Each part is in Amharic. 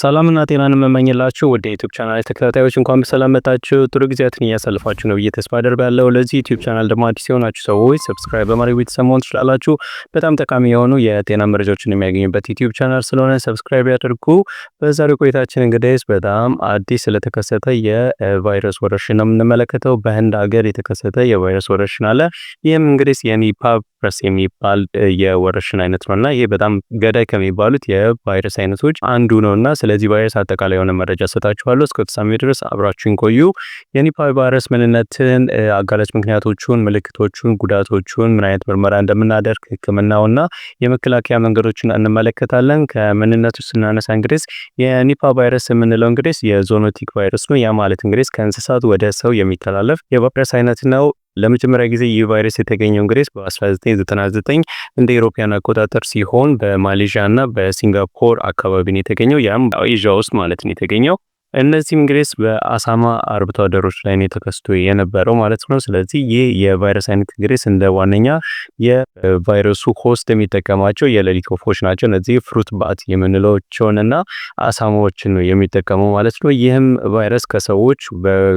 ሰላምና ጤናን መመኝላችሁ ወደ ዩቲዩብ ቻናል ተከታታዮች እንኳን በሰላም መጣችሁ። ጥሩ ጊዜያትን እያሳልፋችሁ ነው ብዬ ተስፋ አደርጋለሁ። ለዚህ ዩቲዩብ ቻናል ደግሞ አዲስ የሆናችሁ ሰዎች ሰብስክራይብ በማድረግ ቤተሰብ መሆን ትችላላችሁ። በጣም ጠቃሚ የሆኑ የጤና መረጃዎችን የሚያገኙበት ዩቲዩብ ቻናል ስለሆነ ሰብስክራይብ ያድርጉ። በዛሬው ቆይታችን እንግዲህ በጣም አዲስ ስለተከሰተ የቫይረስ ወረርሽኝ ነው የምንመለከተው። በህንድ ሀገር የተከሰተ የቫይረስ ወረርሽኝ አለ። ይህም እንግዲህ የኒፓ ቫይረስ የሚባል የወረርሽኝ አይነት ነውና ይሄ በጣም ገዳይ ከሚባሉት የቫይረስ አይነቶች አንዱ ነውና ስለዚህ ቫይረስ አጠቃላይ የሆነ መረጃ ሰጣችኋለሁ። እስከ ፍጻሜ ድረስ አብራችሁን ቆዩ። የኒፓ ቫይረስ ምንነትን፣ አጋላጭ ምክንያቶቹን፣ ምልክቶቹን፣ ጉዳቶቹን፣ ምን አይነት ምርመራ እንደምናደርግ፣ ህክምናውና የመከላከያ መንገዶችን እንመለከታለን። ከምንነቱ ስናነሳ እንግዲህ የኒፓ ቫይረስ የምንለው እንግዲህ የዞኖቲክ ቫይረስ ነው። ያ ማለት እንግዲህ ከእንስሳት ወደ ሰው የሚተላለፍ የቫይረስ አይነት ነው። ለመጀመሪያ ጊዜ ይህ ቫይረስ የተገኘው እንግዲህ በ1999 እንደ ኢሮፒያን አቆጣጠር ሲሆን በማሌዥያ እና በሲንጋፖር አካባቢ ነው የተገኘው። ያም ኤዥያ ውስጥ ማለት ነው የተገኘው። እነዚህም እንግዲህ በአሳማ አርብቶ አደሮች ላይ ነው ተከስቶ የነበረው ማለት ነው። ስለዚህ ይህ የቫይረስ አይነት እንግዲህ እንደ ዋነኛ የቫይረሱ ሆስት የሚጠቀማቸው የሌሊት ወፎች ናቸው። እነዚህ ፍሩት ባት የምንላቸውንና አሳማዎችን ነው የሚጠቀሙ ማለት ነው። ይህም ቫይረስ ከሰዎች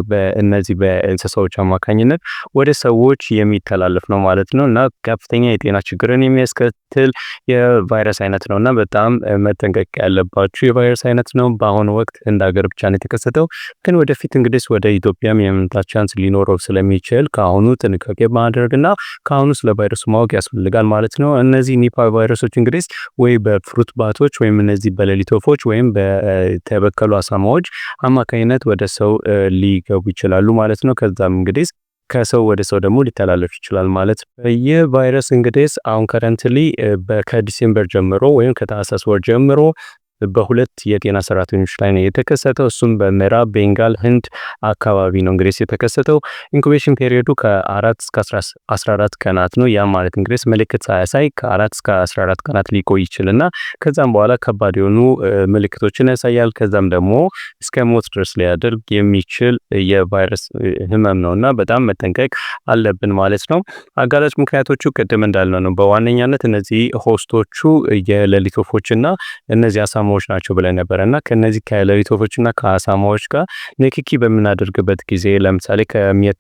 በእነዚህ በእንስሳዎች አማካኝነት ወደ ሰዎች የሚተላለፍ ነው ማለት ነው እና ከፍተኛ የጤና ችግርን የሚያስከትል የቫይረስ አይነት ነውና በጣም መጠንቀቅ ያለባችሁ የቫይረስ አይነት ነው። በአሁኑ ወቅት እንደ ሀገር ብቻ ነው የተከሰተው፣ ግን ወደፊት እንግዲህ ወደ ኢትዮጵያም የመምጣት ቻንስ ሊኖረው ስለሚችል ከአሁኑ ጥንቃቄ ማድረግና ከአሁኑ ስለ ቫይረሱ ማወቅ ያስፈልጋል ማለት ነው። እነዚህ ኒፓ ቫይረሶች እንግዲህ ወይ በፍሩት ባቶች ወይም እነዚህ በሌሊት ወፎች ወይም በተበከሉ አሳማዎች አማካኝነት ወደ ሰው ሊገቡ ይችላሉ ማለት ነው። ከዛም እንግዲህ ከሰው ወደ ሰው ደግሞ ሊተላለፍ ይችላል ማለት ነው። ይህ ቫይረስ እንግዲህ አሁን ከረንትሊ ከዲሴምበር ጀምሮ ወይም ከታህሳስ ወር ጀምሮ በሁለት የጤና ሰራተኞች ላይ ነው የተከሰተው። እሱም በምዕራብ ቤንጋል ህንድ አካባቢ ነው እንግዲህ የተከሰተው። ኢንኩቤሽን ፔሪዮዱ ከ4 እስከ 14 ቀናት ነው። ያ ማለት እንግዲህ ምልክት ሳያሳይ ከ4 እስከ 14 ቀናት ሊቆይ ይችላልና ከዛም በኋላ ከባድ የሆኑ ምልክቶችን ያሳያል። ከዛም ደግሞ እስከ ሞት ድረስ ሊያደርግ የሚችል የቫይረስ ህመም ነውና በጣም መጠንቀቅ አለብን ማለት ነው። አጋላጭ ምክንያቶቹ ቅድም እንዳልነው ነው። በዋነኛነት እነዚህ ሆስቶቹ የሌሊት ወፎችና እነዚህ አሳማዎች ናቸው ብለን ነበርና ከነዚህ ከሌሊት ወፎችና ከአሳማዎች ጋር ንክኪ በምናደርግበት ጊዜ ለምሳሌ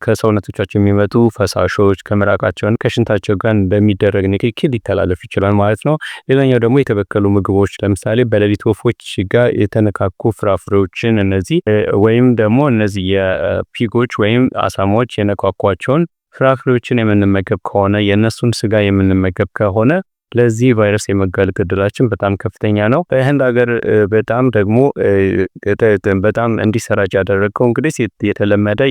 ከሰውነቶቻቸው የሚመጡ ፈሳሾች ከምራቃቸውን ከሽንታቸው ጋር በሚደረግ ንክኪ ሊተላለፍ ይችላል ማለት ነው። ሌላኛው ደግሞ የተበከሉ ምግቦች ለምሳሌ በሌሊት ወፎች ጋር የተነካኩ ፍራፍሬዎችን እነዚህ ወይም ደግሞ እነዚህ የፒጎች ወይም አሳማዎች የነካኳቸውን ፍራፍሬዎችን የምንመገብ ከሆነ የነሱን ስጋ የምንመገብ ከሆነ ለዚህ ቫይረስ የመጋለጥ እድላችን በጣም ከፍተኛ ነው። በህንድ ሀገር በጣም እንዲሰራጭ ያደረገው እንግዲህ የተለመደ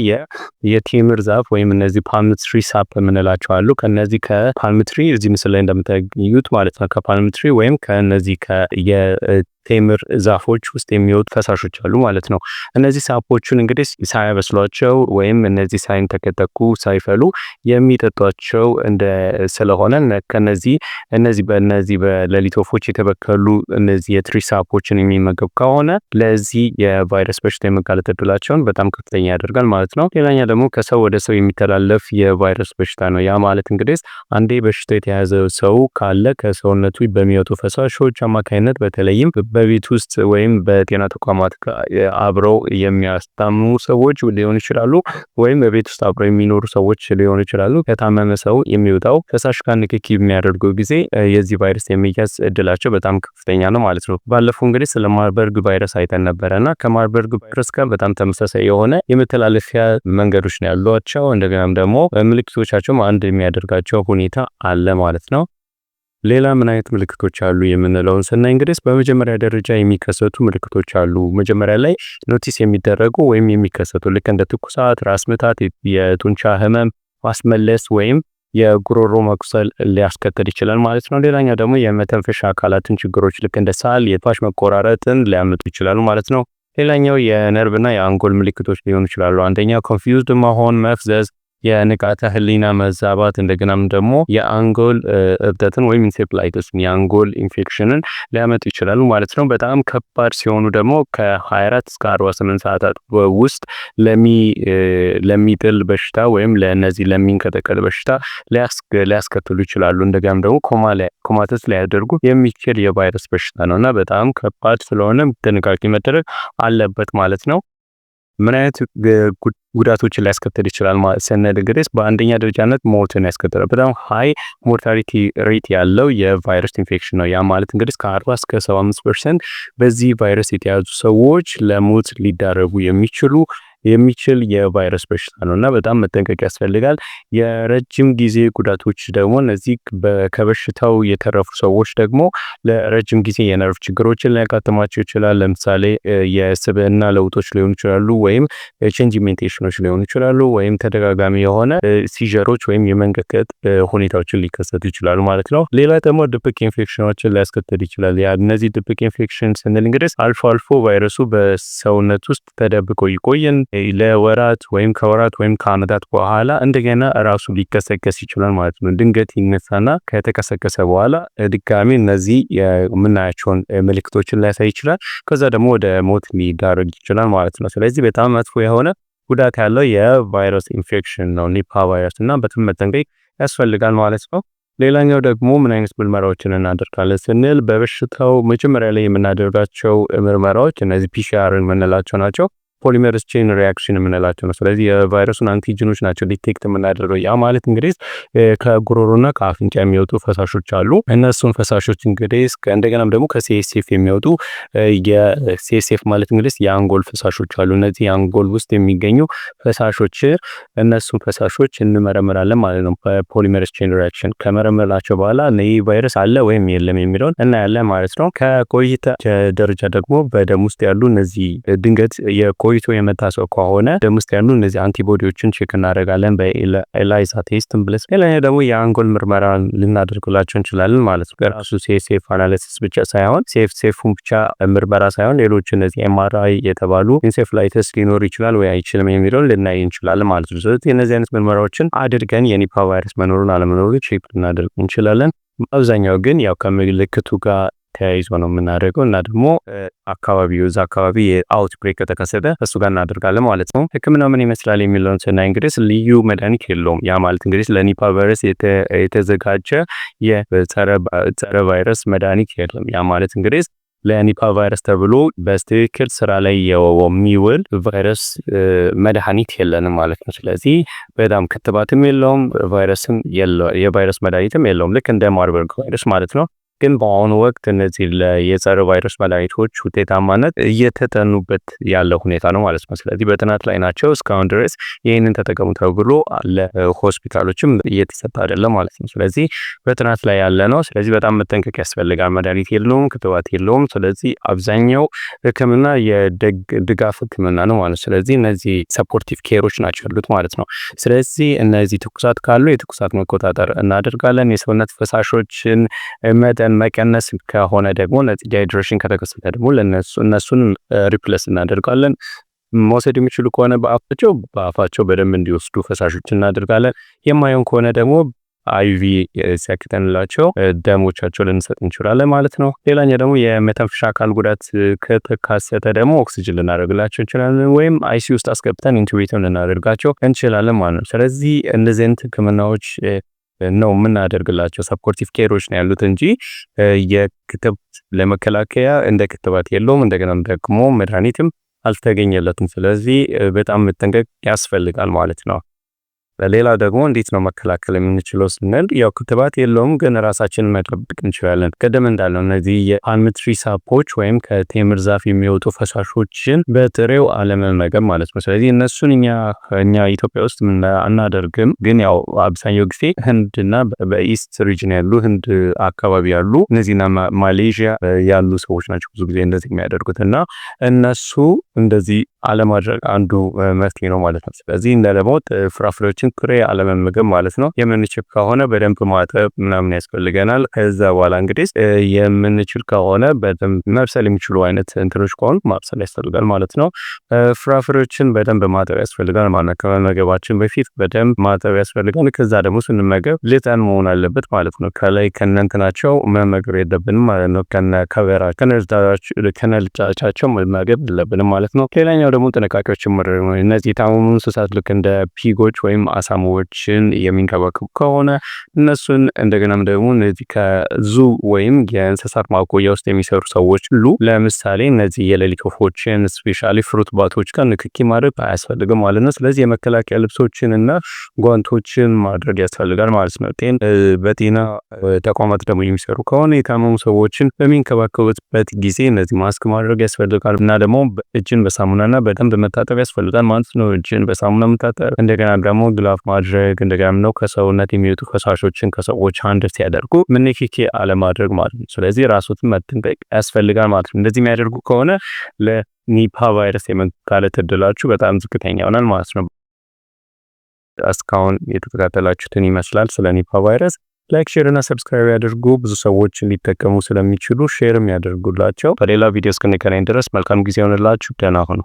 የቴምር ዛፍ ወይም እነዚህ ፓልም ትሪ ሳፕ የምንላቸው አሉ። ከነዚህ ከፓልም ትሪ እዚህ ምስል ላይ እንደምታዩት ማለት ነው ከፓልም ትሪ ወይም ከነዚህ ቴምር ዛፎች ውስጥ የሚወጡ ፈሳሾች አሉ ማለት ነው። እነዚህ ሳፖቹን እንግዲህ ሳያበስሏቸው ወይም እነዚህ ሳይንተከተኩ ሳይፈሉ የሚጠጧቸው እንደ ስለሆነ እነዚህ በሌሊት ወፎች የተበከሉ እነዚህ የትሪ ሳፖችን የሚመገብ ከሆነ ለዚህ የቫይረስ በሽታ የመጋለጥ እድላቸውን በጣም ከፍተኛ ያደርጋል ማለት ነው። ሌላኛ ደግሞ ከሰው ወደ ሰው የሚተላለፍ የቫይረስ በሽታ ነው። ያ ማለት እንግዲህ አንዴ በሽታ የተያዘ ሰው ካለ ከሰውነቱ በሚወጡ ፈሳሾች አማካኝነት በተለይም በቤት ውስጥ ወይም በጤና ተቋማት አብረው የሚያስታምሙ ሰዎች ሊሆኑ ይችላሉ፣ ወይም በቤት ውስጥ አብረው የሚኖሩ ሰዎች ሊሆኑ ይችላሉ። ከታመመ ሰው የሚወጣው ፈሳሽ ጋር ንክኪ የሚያደርገው ጊዜ የዚህ ቫይረስ የሚያዝ እድላቸው በጣም ከፍተኛ ነው ማለት ነው። ባለፈው እንግዲህ ስለ ማርበርግ ቫይረስ አይተን ነበረና ከማርበርግ ቫይረስ ጋር በጣም ተመሳሳይ የሆነ የመተላለፊያ መንገዶች ነው ያሏቸው። እንደገናም ደግሞ ምልክቶቻቸው አንድ የሚያደርጋቸው ሁኔታ አለ ማለት ነው። ሌላ ምን አይነት ምልክቶች አሉ የምንለውን ስናይ እንግዲህ በመጀመሪያ ደረጃ የሚከሰቱ ምልክቶች አሉ። መጀመሪያ ላይ ኖቲስ የሚደረጉ ወይም የሚከሰቱ ልክ እንደ ትኩሳት፣ ራስ ምታት፣ የጡንቻ ህመም፣ ማስመለስ ወይም የጉሮሮ መቁሰል ሊያስከትል ይችላል ማለት ነው። ሌላኛው ደግሞ የመተንፈሻ አካላትን ችግሮች ልክ እንደ ሳል፣ የትንፋሽ መቆራረጥን ሊያመጡ ይችላሉ ማለት ነው። ሌላኛው የነርቭና የአንጎል ምልክቶች ሊሆኑ ይችላሉ። አንደኛው ኮንፊውዝድ መሆን፣ መፍዘዝ፣ የንቃተ ህሊና መዛባት እንደገናም ደግሞ የአንጎል እብጠትን ወይም ኢንሴፍላይተስን የአንጎል ኢንፌክሽንን ሊያመጡ ይችላሉ ማለት ነው። በጣም ከባድ ሲሆኑ ደግሞ ከ24 እስከ 48 ሰዓታት ውስጥ ለሚጥል በሽታ ወይም ለነዚህ ለሚንቀጠቀጥ በሽታ ሊያስከትሉ ይችላሉ። እንደገናም ደግሞ ኮማተስ ሊያደርጉ የሚችል የቫይረስ በሽታ ነውና በጣም ከባድ ስለሆነ ጥንቃቄ መደረግ አለበት ማለት ነው። ምን አይነት ጉዳቶችን ሊያስከትል ይችላል ማለት ስንል እንግዲህ በአንደኛ ደረጃነት ሞትን ያስከትላል። በጣም ሃይ ሞርታሊቲ ሬት ያለው የቫይረስ ኢንፌክሽን ነው። ያ ማለት እንግዲህ ከ40 እስከ 75% በዚህ ቫይረስ የተያዙ ሰዎች ለሞት ሊዳረጉ የሚችል የቫይረስ በሽታ ነውና በጣም መጠንቀቅ ያስፈልጋል። የረጅም ጊዜ ጉዳቶች ደግሞ እነዚህ ከበሽታው የተረፉ ሰዎች ደግሞ ለረጅም ጊዜ የነርቭ ችግሮችን ሊያጋጥማቸው ይችላል። ለምሳሌ የስብዕና ለውጦች ሊሆኑ ይችላሉ፣ ወይም ቼንጅ ሜንቴሽኖች ሊሆኑ ይችላሉ፣ ወይም ተደጋጋሚ የሆነ ሲጀሮች ወይም የመንቀጥቀጥ ሁኔታዎችን ሊከሰቱ ይችላሉ ማለት ነው። ሌላ ደግሞ ድብቅ ኢንፌክሽኖችን ሊያስከትል ይችላል። እነዚህ ድብቅ ኢንፌክሽን ስንል እንግዲህ አልፎ አልፎ ቫይረሱ በሰውነት ውስጥ ተደብቆ ይቆየን ለወራት ወይም ከወራት ወይም ከዓመታት በኋላ እንደገና ራሱ ሊከሰከስ ይችላል ማለት ነው። ድንገት ይነሳና ከተከሰከሰ በኋላ ድጋሚ እነዚህ የምናያቸውን ምልክቶችን ሊያሳይ ይችላል። ከዛ ደግሞ ወደ ሞት ሊዳረግ ይችላል ማለት ነው። ስለዚህ በጣም መጥፎ የሆነ ጉዳት ያለው የቫይረስ ኢንፌክሽን ነው ኒፓ ቫይረስ እና በጣም መጠንቀቅ ያስፈልጋል ማለት ነው። ሌላኛው ደግሞ ምን አይነት ምርመራዎችን እናደርጋለን ስንል በበሽታው መጀመሪያ ላይ የምናደርጋቸው ምርመራዎች እነዚህ ፒሲአር የምንላቸው ናቸው። ፖሊመሬዝ ቼን ሪአክሽን የምንላቸው ነው። ስለዚህ የቫይረሱን አንቲጂኖች ናቸው ዲቴክት የምናደርገው። ያ ማለት እንግዲህ ከጉሮሮና ከአፍንጫ የሚወጡ ፈሳሾች አሉ። እነሱን ፈሳሾች እንግዲህ እንደገናም ደግሞ ከሲኤስኤፍ የሚወጡ የሲኤስኤፍ ማለት እንግዲህ የአንጎል ፈሳሾች አሉ። እነዚህ የአንጎል ውስጥ የሚገኙ ፈሳሾች እነሱን ፈሳሾች እንመረምራለን ማለት ነው። ፖሊመሬዝ ቼን ሪአክሽን ከመረመራቸው በኋላ ይህ ቫይረስ አለ ወይም የለም የሚለውን እናያለን ማለት ነው። ከቆይታ ደረጃ ደግሞ በደም ውስጥ ያሉ እነዚህ ድንገት ቆይቶ የመጣ ሰው ከሆነ ደም ውስጥ ያሉ እነዚህ አንቲቦዲዎችን ቼክ እናደርጋለን በኤላይዛ ቴስት ብለስ። ሌላኛው ደግሞ የአንጎል ምርመራ ልናደርግላቸው እንችላለን ማለት ነው። ራሱ ሴፍ አናሊሲስ ብቻ ሳይሆን ሴፉን ብቻ ምርመራ ሳይሆን ሌሎች እነዚህ ኤምአርአይ የተባሉ ኢንሴፍላይተስ ሊኖር ይችላል ወይ አይችልም የሚለውን ልናይ እንችላለን ማለት ነው። ስለዚህ እነዚህ አይነት ምርመራዎችን አድርገን የኒፓ ቫይረስ መኖሩን አለመኖሩን ቼክ ልናደርግ እንችላለን። አብዛኛው ግን ያው ከምልክቱ ጋር ተያይዞ ነው የምናደርገው እና ደግሞ አካባቢው እዛ አካባቢ የአውትብሬክ ከተከሰተ እሱ ጋር እናደርጋለን ማለት ነው። ሕክምናው ምን ይመስላል የሚለውን ስናይ እንግዲህ ልዩ መድኃኒት የለውም። ያ ማለት እንግዲህ ለኒፓ ቫይረስ የተዘጋጀ የጸረ ቫይረስ መድኃኒት የለም። ያ ማለት እንግዲህ ለኒፓ ቫይረስ ተብሎ በትክክል ስራ ላይ የሚውል ቫይረስ መድኃኒት የለንም ማለት ነው። ስለዚህ በጣም ክትባትም የለውም፣ ቫይረስም የቫይረስ መድኃኒትም የለውም። ልክ እንደ ማርበርግ ቫይረስ ማለት ነው። ግን በአሁኑ ወቅት እነዚህ የጸረ ቫይረስ መድኃኒቶች ውጤታማነት እየተጠኑበት ያለው ሁኔታ ነው ማለት ነው። ስለዚህ በጥናት ላይ ናቸው። እስካሁን ድረስ ይህንን ተጠቀሙ ተብሎ ለሆስፒታሎችም እየተሰጠ አይደለም ማለት ነው። ስለዚህ በጥናት ላይ ያለ ነው። ስለዚህ በጣም መጠንቀቅ ያስፈልጋል። መድኃኒት የለውም፣ ክትባት የለውም። ስለዚህ አብዛኛው ሕክምና የድጋፍ ሕክምና ነው ማለት ነው። ስለዚህ እነዚህ ሰፖርቲቭ ኬሮች ናቸው ያሉት ማለት ነው። ስለዚህ እነዚህ ትኩሳት ካሉ የትኩሳት መቆጣጠር እናደርጋለን። የሰውነት ፈሳሾችን መጠን መቀነስ ከሆነ ደግሞ ዲሃይድሬሽን ከተከሰተ ደግሞ እነሱን ሪፕሌስ እናደርጋለን። መውሰድ የሚችሉ ከሆነ በአፋቸው በደንብ እንዲወስዱ ፈሳሾችን እናደርጋለን። የማይሆን ከሆነ ደግሞ አይቪ ሲያክተንላቸው ደሞቻቸው ልንሰጥ እንችላለን ማለት ነው። ሌላኛው ደግሞ የመተንፈሻ አካል ጉዳት ከተከሰተ ደግሞ ኦክሲጅን ልናደርግላቸው እንችላለን፣ ወይም አይሲ ውስጥ አስገብተን ኢንቱቤት ልናደርጋቸው እንችላለን ማለት ነው። ስለዚህ እንደዚህ አይነት ህክምናዎች ነው የምናደርግላቸው። ሰፖርቲቭ ኬሮች ነው ያሉት እንጂ የክትባት ለመከላከያ እንደ ክትባት የለውም። እንደገናም ደግሞ መድኃኒትም አልተገኘለትም። ስለዚህ በጣም መጠንቀቅ ያስፈልጋል ማለት ነው። ሌላ ደግሞ እንዴት ነው መከላከል የምንችለው ስንል ያው ክትባት የለውም፣ ግን ራሳችንን መጠበቅ እንችላለን። ቀደም እንዳለው እነዚህ የፓልም ትሪ ሳፖች ወይም ከቴምር ዛፍ የሚወጡ ፈሳሾችን በጥሬው አለመመገብ ማለት ነው። ስለዚህ እነሱን እኛ ኢትዮጵያ ውስጥ አናደርግም፣ ግን ያው አብዛኛው ጊዜ ህንድና በኢስት ሪጅን ያሉ ህንድ አካባቢ ያሉ እነዚህና ማሌዥያ ያሉ ሰዎች ናቸው ብዙ ጊዜ እንደዚህ የሚያደርጉት እና እነሱ እንደዚህ አለማድረግ አንዱ መፍትሄ ነው ማለት ነው። ስለዚህ እንደለሞት ፍራፍሬዎችን ጥሬ አለመመገብ ማለት ነው። የምንችል ከሆነ በደንብ ማጠብ ምናምን ያስፈልገናል። ከዛ በኋላ እንግዲህ የምንችል ከሆነ በደንብ መብሰል የሚችሉ አይነት እንትኖች ከሆኑ ማብሰል ያስፈልጋል ማለት ነው። ፍራፍሬዎችን በደንብ ማጠብ ያስፈልጋል ማለት ነው። ከመመገባችን በፊት በደንብ ማጠብ ያስፈልጋል። ከዛ ደግሞ ስንመገብ ልጠን መሆን አለበት ማለት ነው። ከላይ ከነንትናቸው መመገብ የለብንም ማለት ነው። ከነከበራ ከነልጫቻቸው መመገብ የለብንም ማለት ነው። ሌላኛው ደግሞ ጥንቃቄዎች እነዚህ የታመሙ እንስሳት ልክ እንደ ፒጎች ወይም አሳማዎችን የሚንከባከቡ ከሆነ እነሱን እንደገናም ደግሞ እነዚህ ከዙ ወይም የእንስሳት ማቆያ ውስጥ የሚሰሩ ሰዎች ሁሉ ለምሳሌ እነዚህ የሌሊት ወፎችን ስፔሻሊ ፍሩት ባቶች ጋር ንክኪ ማድረግ አያስፈልግም ማለት ነው። ስለዚህ የመከላከያ ልብሶችን እና ጓንቶችን ማድረግ ያስፈልጋል ማለት ነው። በጤና ተቋማት ደግሞ የሚሰሩ ከሆነ የታመሙ ሰዎችን በሚንከባከቡበት ጊዜ እነዚህ ማስክ ማድረግ ያስፈልጋል እና ደግሞ እጅን በሳሙናና በደንብ መታጠብ ያስፈልጋል ማለት ነው። እጅን በሳሙና መታጠብ እንደገና ደግሞ ግላፍ ማድረግ እንደገና ነው ከሰውነት የሚወጡ ፈሳሾችን ከሰዎች አንድ ሲያደርጉ ንክኪ አለማድረግ ማለት ነው። ስለዚህ ራስዎትን መጠንቀቅ ያስፈልጋል ማለት ነው። እንደዚህ የሚያደርጉ ከሆነ ለኒፓ ቫይረስ የመጋለጥ እድላችሁ በጣም ዝቅተኛ ይሆናል ማለት ነው። እስካሁን የተከታተላችሁትን ይመስላል ስለ ኒፓ ቫይረስ። ላይክ ሼር እና ሰብስክራይብ ያድርጉ። ብዙ ሰዎች ሊጠቀሙ ስለሚችሉ ሼርም ያደርጉላቸው። በሌላ ቪዲዮ እስክንገናኝ ድረስ መልካም ጊዜ ይሆንላችሁ። ደህና ሁኑ።